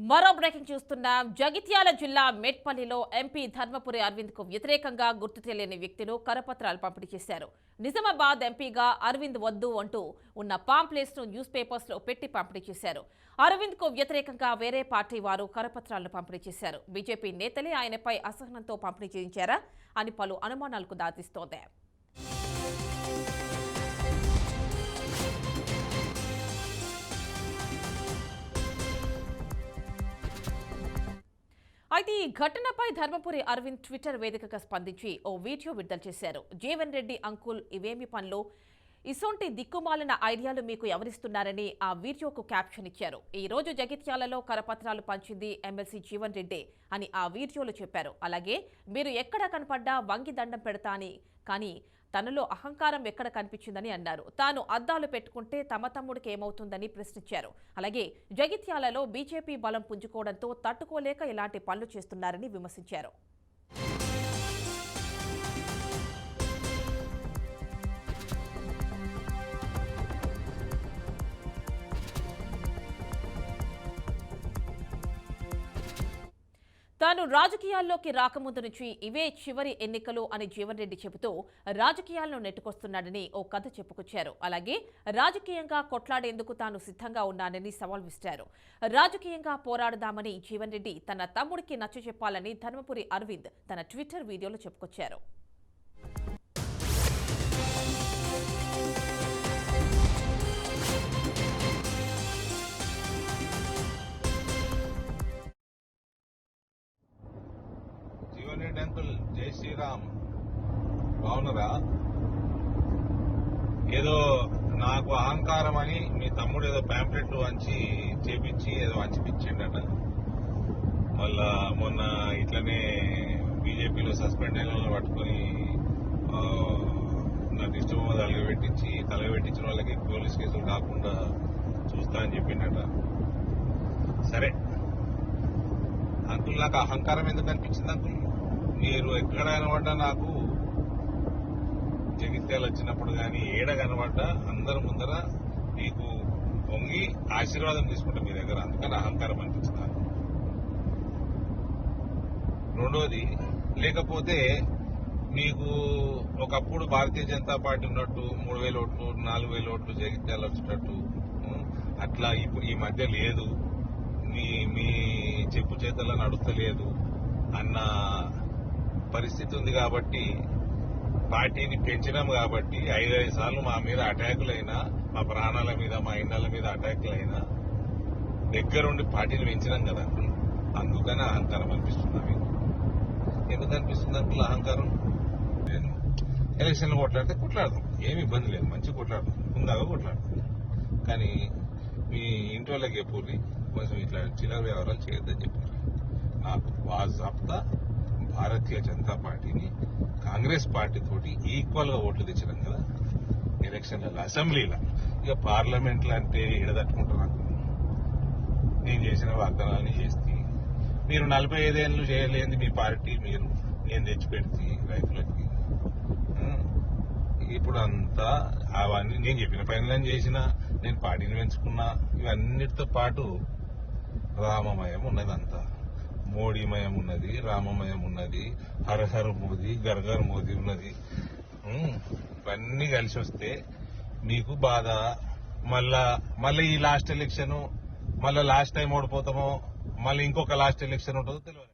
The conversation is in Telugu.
మరో బ్రేకింగ్ చూస్తున్నాం. జగిత్యాల జిల్లా మేట్పల్లిలో ఎంపీ ధర్మపురి అరవింద్ కు వ్యతిరేకంగా గుర్తు తెలియని వ్యక్తులు కరపత్రాలు పంపిణీ చేశారు. నిజామాబాద్ ఎంపీగా అరవింద్ వద్దు అంటూ ఉన్న పాంప్లెట్స్ ను న్యూస్ పేపర్స్ లో పెట్టి పంపిణీ చేశారు. అరవింద్ కు వ్యతిరేకంగా వేరే పార్టీ వారు కరపత్రాలను పంపిణీ చేశారు. బీజేపీ నేతలే ఆయనపై అసహనంతో పంపిణీ చేయించారా అని పలు అనుమానాలకు దారితీస్తోంది. అయితే ఈ ఘటనపై ధర్మపురి అరవింద్ ట్విట్టర్ వేదికగా స్పందించి ఓ వీడియో విడుదల చేశారు. జీవన్ రెడ్డి అంకుల్ ఇవేమి పనులు, ఇసొంటి దిక్కుమాలిన ఐడియాలు మీకు ఎవరిస్తున్నారని ఆ వీడియోకు క్యాప్షన్ ఇచ్చారు. ఈ రోజు జగిత్యాలలో కరపత్రాలు పంచింది ఎమ్మెల్సీ జీవన్ రెడ్డి అని ఆ వీడియోలో చెప్పారు. అలాగే మీరు ఎక్కడ కనపడ్డా వంగి దండం పెడతా అని, కానీ తనలో అహంకారం ఎక్కడ కనిపించిందని అన్నారు. తాను అద్దాలు పెట్టుకుంటే తమ తమ్ముడికి ఏమవుతుందని ప్రశ్నించారు. అలాగే జగిత్యాలలో బీజేపీ బలం పుంజుకోవడంతో తట్టుకోలేక ఇలాంటి పనులు చేస్తున్నారని విమర్శించారు. తాను రాజకీయాల్లోకి రాకముందు నుంచి ఇవే చివరి ఎన్నికలు అని జీవన్ రెడ్డి చెబుతూ రాజకీయాలను నెట్టుకొస్తున్నాడని ఓ కథ చెప్పుకొచ్చారు. అలాగే రాజకీయంగా కొట్లాడేందుకు తాను సిద్ధంగా ఉన్నానని సవాల్ విసిరారు. రాజకీయంగా పోరాడదామని జీవన్ రెడ్డి తన తమ్ముడికి నచ్చచెప్పాలని ధర్మపురి అరవింద్ తన ట్విట్టర్ వీడియోలో చెప్పుకొచ్చారు. అంకుల్ జై శ్రీరామ్, బాగున్నారా? ఏదో నాకు అహంకారం అని మీ తమ్ముడు ఏదో ప్యాంప్లెట్లు వంచి చేపించి ఏదో వంచిపించిండట. మళ్ళా మొన్న ఇట్లనే బీజేపీలో సస్పెండ్ అయిన వాళ్ళని పట్టుకుని నాకు ఇష్టమో తలగబెట్టించిన వాళ్ళకి పోలీస్ కేసులు కాకుండా చూస్తా అని చెప్పిండట. సరే అంకుల్, నాకు అహంకారం ఎందుకు అనిపించింది అంకుల్? మీరు ఎక్కడ కనబడ్డా, నాకు జగిత్యాలు వచ్చినప్పుడు కానీ ఏడ కనబడ్డా అందరి ముందర మీకు వంగి ఆశీర్వాదం తీసుకుంటా మీ దగ్గర. అందుకని అహంకారం అనిపించింది. రెండోది, లేకపోతే మీకు ఒకప్పుడు భారతీయ జనతా పార్టీ ఉన్నట్టు 3,000 ఓట్లు 4,000 ఓట్లు జగిత్యాలు వచ్చినట్టు అట్లా ఈ మధ్య లేదు, మీ చెప్పు చేతల్లో నడుస్తలేదు అన్న పరిస్థితి ఉంది. కాబట్టి పార్టీని పెంచినాం కాబట్టి 5 సార్లు మా మీద అటాకులైనా, మా ప్రాణాల మీద మా ఇండ్ల మీద అటాకులైనా దగ్గరుండి పార్టీని పెంచినాం కదా. అందుకని అహంకారం అనిపిస్తుంది. మీకు ఎందుకు అనిపిస్తుంది అంకుల్ అహంకారం? ఎలక్షన్లు కొట్లాడదాం, ఏమి ఇబ్బంది లేదు, మంచిగా కొట్లాడదాం, ముందాగా కొట్లాడదాం. కానీ మీ ఇంటి వాళ్ళకి ఎప్పుడు కొంచెం ఇట్లా చిల్లర వ్యవహారాలు చేయొద్దని చెప్పారు. నాకు వాజాప్తా భారతీయ జనతా పార్టీని కాంగ్రెస్ పార్టీ తోటి ఈక్వల్ గా ఓట్లు తెచ్చినాం కదా ఎలక్షన్లలో, అసెంబ్లీలో. ఇక పార్లమెంట్లో అంటే ఎడదట్టుకుంటారు. నాకు నేను చేసిన వాగ్దానాన్ని చేస్తే మీరు 45 ఏళ్ళు చేయలేని మీ పార్టీ మీరు నేను తెచ్చిపెడితే రైతులకి. ఇప్పుడు అంతా అవన్నీ నేను చెప్పిన పనులను చేసిన, నేను పార్టీని పెంచుకున్నా, ఇవన్నిటితో పాటు రామమయం ఉన్నది. అంతా మోడీమయం ఉన్నది, రామమయం ఉన్నది, హర హర్ మోదీ, గర్ గర్ మోదీ ఉన్నది. ఇవన్నీ కలిసి వస్తే మీకు బాధ. మళ్ళీ ఈ లాస్ట్ ఎలక్షన్, మళ్ళీ లాస్ట్ టైం ఓడిపోతామో, మళ్ళీ ఇంకొక లాస్ట్ ఎలక్షన్ ఉంటుందో తెలియదు.